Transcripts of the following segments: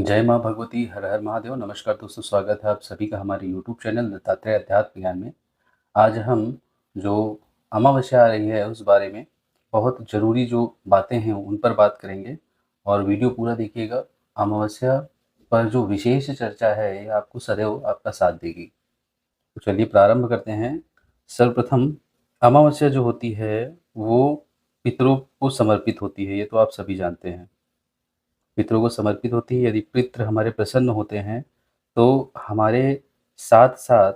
जय माँ भगवती, हर हर महादेव। नमस्कार दोस्तों, स्वागत है आप सभी का हमारे यूट्यूब चैनल दत्तात्रेय अध्यात्म ज्ञान में। आज हम जो अमावस्या आ रही है उस बारे में बहुत ज़रूरी जो बातें हैं उन पर बात करेंगे और वीडियो पूरा देखिएगा। अमावस्या पर जो विशेष चर्चा है ये आपको सदैव आपका साथ देगी। तो चलिए प्रारंभ करते हैं। सर्वप्रथम अमावस्या जो होती है वो पितरों को समर्पित होती है, ये तो आप सभी जानते हैं। पितरों को समर्पित होती है। यदि पितृ हमारे प्रसन्न होते हैं तो हमारे साथ-साथ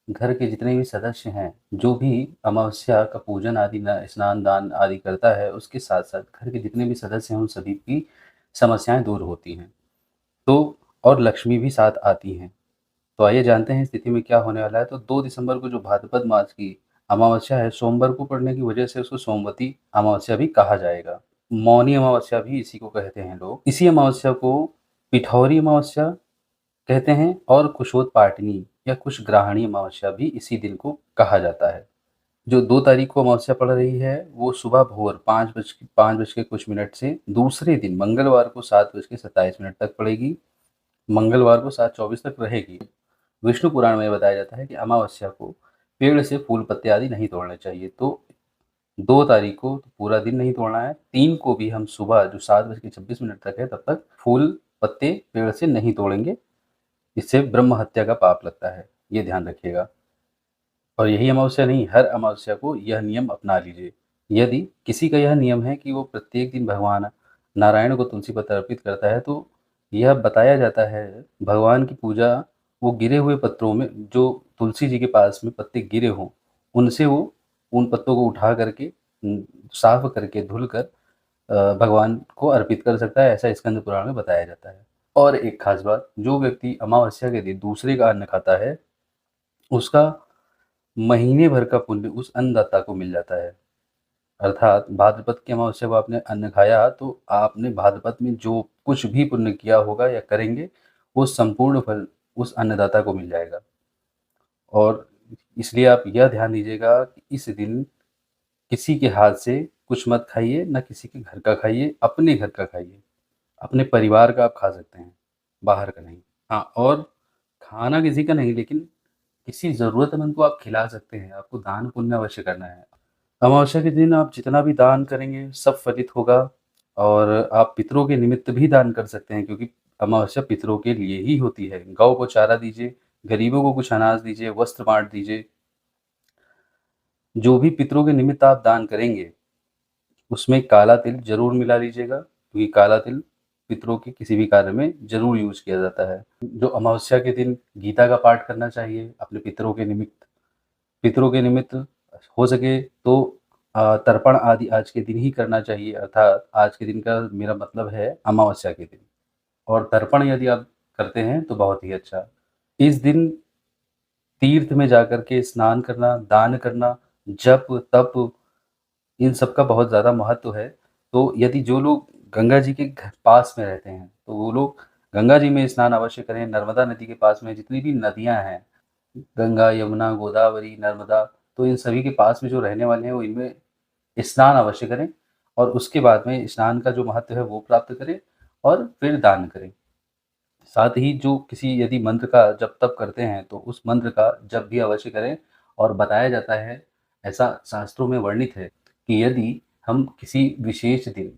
घर के जितने भी सदस्य हैं, जो भी अमावस्या का पूजन आदि न स्नान दान आदि करता है, उसके साथ-साथ घर के जितने भी सदस्य हैं उन सभी की समस्याएँ दूर होती हैं। तो और लक्ष्मी भी साथ आती हैं। तो आइए जानते हैं इस तिथि में क्या होने वाला है। तो 2 दिसंबर को जो भाद्रपद मास की अमावस्या है, सोमवार को पड़ने की वजह से उसको सोमवती अमावस्या भी कहा जाएगा। मौनी अमावस्या भी इसी को कहते हैं लोग। इसी अमावस्या को पिठौरी अमावस्या कहते हैं और कुशोत्पाटिनी या कुशग्राहणी अमावस्या भी इसी दिन को कहा जाता है। जो 2 तारीख को अमावस्या पड़ रही है वो सुबह भोर 5 बज के कुछ मिनट से दूसरे दिन मंगलवार को 7:27 तक पड़ेगी। मंगलवार को 7:24 तक रहेगी। विष्णु पुराण में बताया जाता है कि अमावस्या को पेड़ से फूल पत्ते आदि नहीं तोड़ने चाहिए। तो 2 तारीख को तो पूरा दिन नहीं तोड़ना है। 3 को भी हम सुबह जो 7:26 तक है तब तक फूल पत्ते पेड़ से नहीं तोड़ेंगे। इससे ब्रह्म हत्या का पाप लगता है, ये ध्यान रखिएगा। और यही अमावस्या नहीं, हर अमावस्या को यह नियम अपना लीजिए। यदि किसी का यह नियम है कि वो प्रत्येक दिन भगवान नारायण को तुलसी पत्र अर्पित करता है, तो यह बताया जाता है भगवान की पूजा वो गिरे हुए पत्रों में, जो तुलसी जी के पास में पत्ते गिरे हों, उनसे वो उन पत्तों को उठा करके साफ करके धुलकर भगवान को अर्पित कर सकता है। ऐसा स्कंद पुराण में बताया जाता है। और एक खास बात, जो व्यक्ति अमावस्या के दिन दूसरे का अन्न खाता है, उसका महीने भर का पुण्य उस अन्नदाता को मिल जाता है। अर्थात भाद्रपद की अमावस्या को आपने अन्न खाया तो आपने भाद्रपद में जो कुछ भी पुण्य किया होगा या करेंगे, वो संपूर्ण फल उस अन्नदाता को मिल जाएगा। और इसलिए आप यह ध्यान दीजिएगा कि इस दिन किसी के हाथ से कुछ मत खाइए, ना किसी के घर का खाइए, अपने घर का खाइए। अपने परिवार का आप खा सकते हैं, बाहर का नहीं। हाँ, और खाना किसी का नहीं, लेकिन किसी ज़रूरतमंद को आप खिला सकते हैं। आपको दान पुण्य अवश्य करना है। अमावस्या के दिन आप जितना भी दान करेंगे सब फलित होगा। और आप पितरों के निमित्त भी दान कर सकते हैं, क्योंकि अमावस्या पितरों के लिए ही होती है। गौ को चारा दीजिए, गरीबों को कुछ अनाज दीजिए, वस्त्र बाँट दीजिए। जो भी पितरों के निमित्त आप दान करेंगे, उसमें काला तिल ज़रूर मिला लीजिएगा, क्योंकि काला तिल पितरों के किसी भी कार्य में ज़रूर यूज़ किया जाता है। जो अमावस्या के दिन गीता का पाठ करना चाहिए अपने पितरों के निमित्त। पितरों के निमित्त हो सके तो तर्पण आदि आज के दिन ही करना चाहिए, अर्थात आज के दिन का मेरा मतलब है अमावस्या के दिन। और तर्पण यदि आप करते हैं तो बहुत ही अच्छा। इस दिन तीर्थ में जाकर के स्नान करना, दान करना, जप, तप, इन सब का बहुत ज़्यादा महत्व है। तो यदि जो लोग गंगा जी के पास में रहते हैं, तो वो लोग गंगा जी में स्नान अवश्य करें। नर्मदा नदी के पास में जितनी भी नदियाँ हैं, गंगा, यमुना, गोदावरी, नर्मदा, तो इन सभी के पास में जो रहने वाले हैं वो इनमें स्नान अवश्य करें। और उसके बाद में स्नान का जो महत्व है वो प्राप्त करें और फिर दान करें। साथ ही जो किसी यदि मंत्र का जप तप करते हैं तो उस मंत्र का जप भी अवश्य करें। और बताया जाता है, ऐसा शास्त्रों में वर्णित है कि यदि हम किसी विशेष दिन,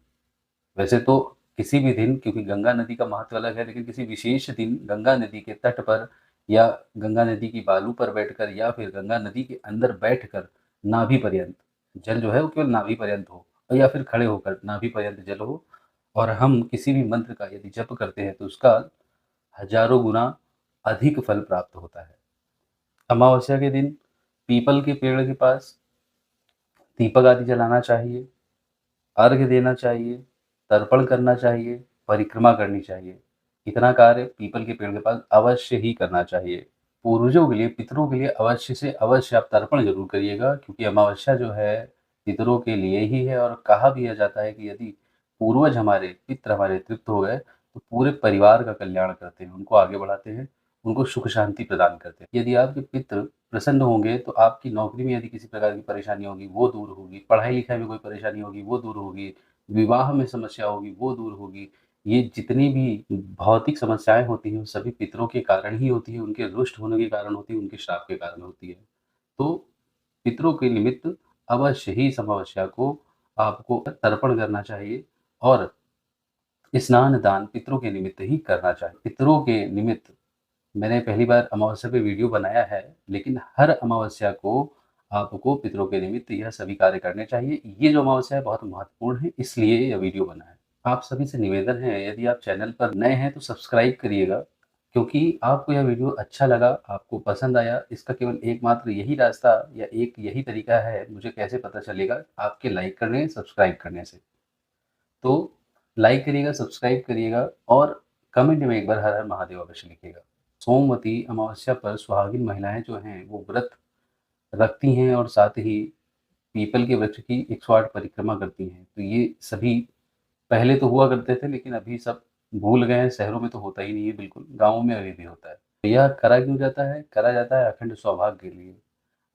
वैसे तो किसी भी दिन, क्योंकि गंगा नदी का महत्व अलग है, लेकिन किसी विशेष दिन गंगा नदी के तट पर या गंगा नदी की बालू पर बैठकर या फिर गंगा नदी के अंदर बैठकर नाभि पर्यंत जल जो है वो केवल नाभि पर्यंत हो, और या फिर खड़े होकर नाभि पर्यंत जल हो, और हम किसी भी मंत्र का यदि जप करते हैं तो उसका हजारों गुना अधिक फल प्राप्त होता है। अमावस्या के दिन पीपल के पेड़ के पास दीपक आदि जलाना चाहिए, अर्घ्य देना चाहिए, तर्पण करना चाहिए, परिक्रमा करनी चाहिए। इतना कार्य पीपल के पेड़ के पास अवश्य ही करना चाहिए। पूर्वजों के लिए, पितरों के लिए अवश्य से अवश्य आप तर्पण ज़रूर करिएगा, क्योंकि अमावस्या जो है पितरों के लिए ही है। और कहा भी यह जाता है कि यदि पूर्वज हमारे, पितर हमारे तृप्त हो गए, तो पूरे परिवार का कल्याण करते हैं, उनको आगे बढ़ाते हैं, उनको सुख शांति प्रदान करते हैं। यदि आपके पितृ प्रसन्न होंगे तो आपकी नौकरी में यदि किसी प्रकार की परेशानी होगी वो दूर होगी, पढ़ाई-लिखाई में कोई परेशानी होगी वो दूर होगी, विवाह में समस्या होगी वो दूर होगी। ये जितनी भी भौतिक समस्याएँ होती हैं, वो सभी पितरों के कारण ही होती हैं, उनके रुष्ट होने के कारण होती है, उनके श्राप के कारण होती है। तो पितरों के निमित्त अवश्य ही इस अमावस्या को आपको तर्पण करना चाहिए और स्नान दान पितरों के निमित्त ही करना चाहिए। पितरों के निमित्त मैंने पहली बार अमावस्या पे वीडियो बनाया है, लेकिन हर अमावस्या को आपको पितरों के निमित्त यह सभी कार्य करने चाहिए। ये जो अमावस्या है बहुत महत्वपूर्ण है, इसलिए यह वीडियो बना है। आप सभी से निवेदन है, यदि आप चैनल पर नए हैं तो सब्सक्राइब करिएगा, क्योंकि आपको यह वीडियो अच्छा लगा, आपको पसंद आया, इसका केवल एकमात्र यही रास्ता या एक यही तरीका है, मुझे कैसे पता चलेगा, आपके लाइक करने, सब्सक्राइब करने से। तो लाइक करिएगा, सब्सक्राइब करिएगा और कमेंट में एक बार हर हर महादेव अवश्य लिखिएगा। सोमवती अमावस्या पर सुहागिन महिलाएं जो हैं वो व्रत रखती हैं और साथ ही पीपल के वृक्ष की 108 परिक्रमा करती हैं। तो ये सभी पहले तो हुआ करते थे, लेकिन अभी सब भूल गए हैं, शहरों में तो होता ही नहीं है बिल्कुल, गाँवों में अभी भी होता है। तो यह करा क्यों जाता है? करा जाता है अखंड सौभाग्य के लिए।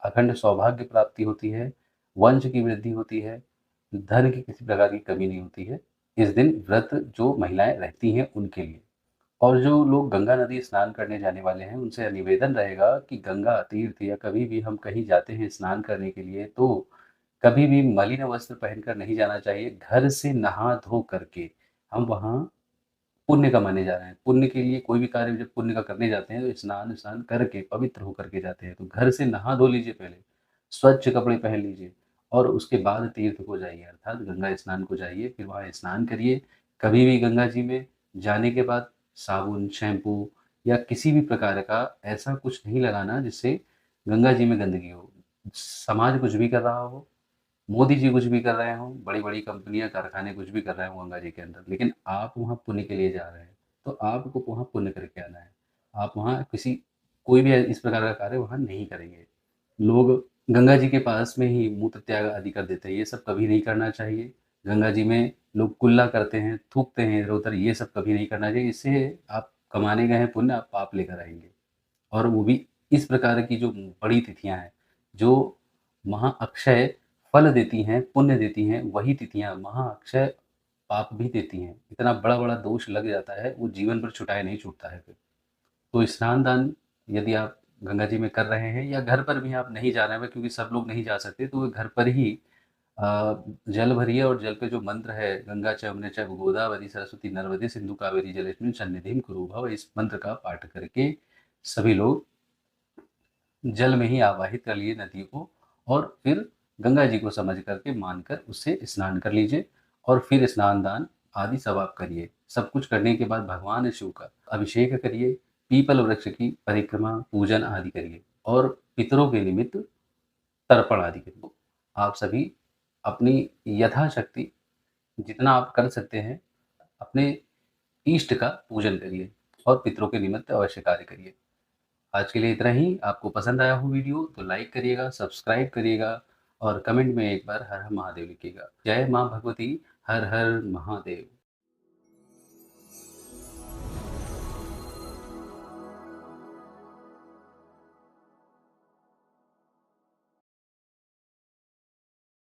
अखंड सौभाग्य प्राप्ति होती है, वंश की वृद्धि होती है, धन की किसी प्रकार की कमी नहीं होती है। इस दिन व्रत जो महिलाएँ रखती हैं उनके लिए। और जो लोग गंगा नदी स्नान करने जाने वाले हैं, उनसे निवेदन रहेगा कि गंगा तीर्थ या कभी भी हम कहीं जाते हैं स्नान करने के लिए, तो कभी भी मलिन वस्त्र पहनकर नहीं जाना चाहिए। घर से नहा धो करके हम वहाँ पुण्य कमाने जा रहे हैं। पुण्य के लिए कोई भी कार्य जब पुण्य का करने जाते हैं, तो स्नान-विस्नान करके पवित्र होकर के जाते हैं। तो घर से नहा धो लीजिए पहले, स्वच्छ कपड़े पहन लीजिए और उसके बाद तीर्थ को जाइए, अर्थात गंगा स्नान को जाइए, फिर वहाँ स्नान करिए। कभी भी गंगा जी में जाने के बाद साबुन, शैम्पू या किसी भी प्रकार का ऐसा कुछ नहीं लगाना जिससे गंगा जी में गंदगी हो। समाज कुछ भी कर रहा हो, मोदी जी कुछ भी कर रहे हों, बड़ी-बड़ी कंपनियाँ, कारखाने कुछ भी कर रहे हों गंगा जी के अंदर, लेकिन आप वहाँ पुण्य के लिए जा रहे हैं, तो आपको वहाँ पुण्य करके आना है। आप वहाँ किसी कोई भी इस प्रकार का कार्य वहाँ नहीं करेंगे। लोग गंगा जी के पास में ही मूत्र त्याग आदि कर देते हैं, ये सब कभी नहीं करना चाहिए। गंगा जी में लोग कुल्ला करते हैं, थूकते हैं इधर-उधर, ये सब कभी नहीं करना चाहिए। इससे आप कमाने गए हैं पुण्य, आप पाप लेकर आएँगे। और वो भी इस प्रकार की जो बड़ी तिथियाँ हैं, जो महाअक्षय फल देती हैं, पुण्य देती हैं, वही तिथियाँ महाअक्षय पाप भी देती हैं। इतना बड़ा-बड़ा दोष लग जाता है, वो जीवन भर छुटाए नहीं छूटता है फिर। तो स्नान-दान यदि आप गंगा जी में कर रहे हैं या घर पर भी आप नहीं जा रहे हैं, क्योंकि सब लोग नहीं जा सकते, तो वो घर पर ही जल भरिए और जल पे जो मंत्र है, गंगा च यमुने चैव गोदावरी सरस्वती नर्मदे सिंधु कावेरी जलेस्मिन् सन्निधिं कुरु भव, इस मंत्र का पाठ करके सभी लोग जल में ही आवाहित कर लिए नदी को और फिर गंगा जी को समझ करके मानकर उससे स्नान कर लीजिए और फिर स्नान दान आदि सब आप करिए। सब कुछ करने के बाद भगवान शिव का अभिषेक करिए, पीपल वृक्ष की परिक्रमा, पूजन आदि करिए और पितरों के निमित्त तर्पण आदि करिए। तो आप सभी अपनी यथाशक्ति जितना आप कर सकते हैं, अपने इष्ट का पूजन करिए और पितरों के निमित्त अवश्य कार्य करिए। आज के लिए इतना ही। आपको पसंद आया हो वीडियो तो लाइक करिएगा, सब्सक्राइब करिएगा और कमेंट में एक बार हर हर महादेव लिखिएगा। जय माँ भगवती, हर हर महादेव।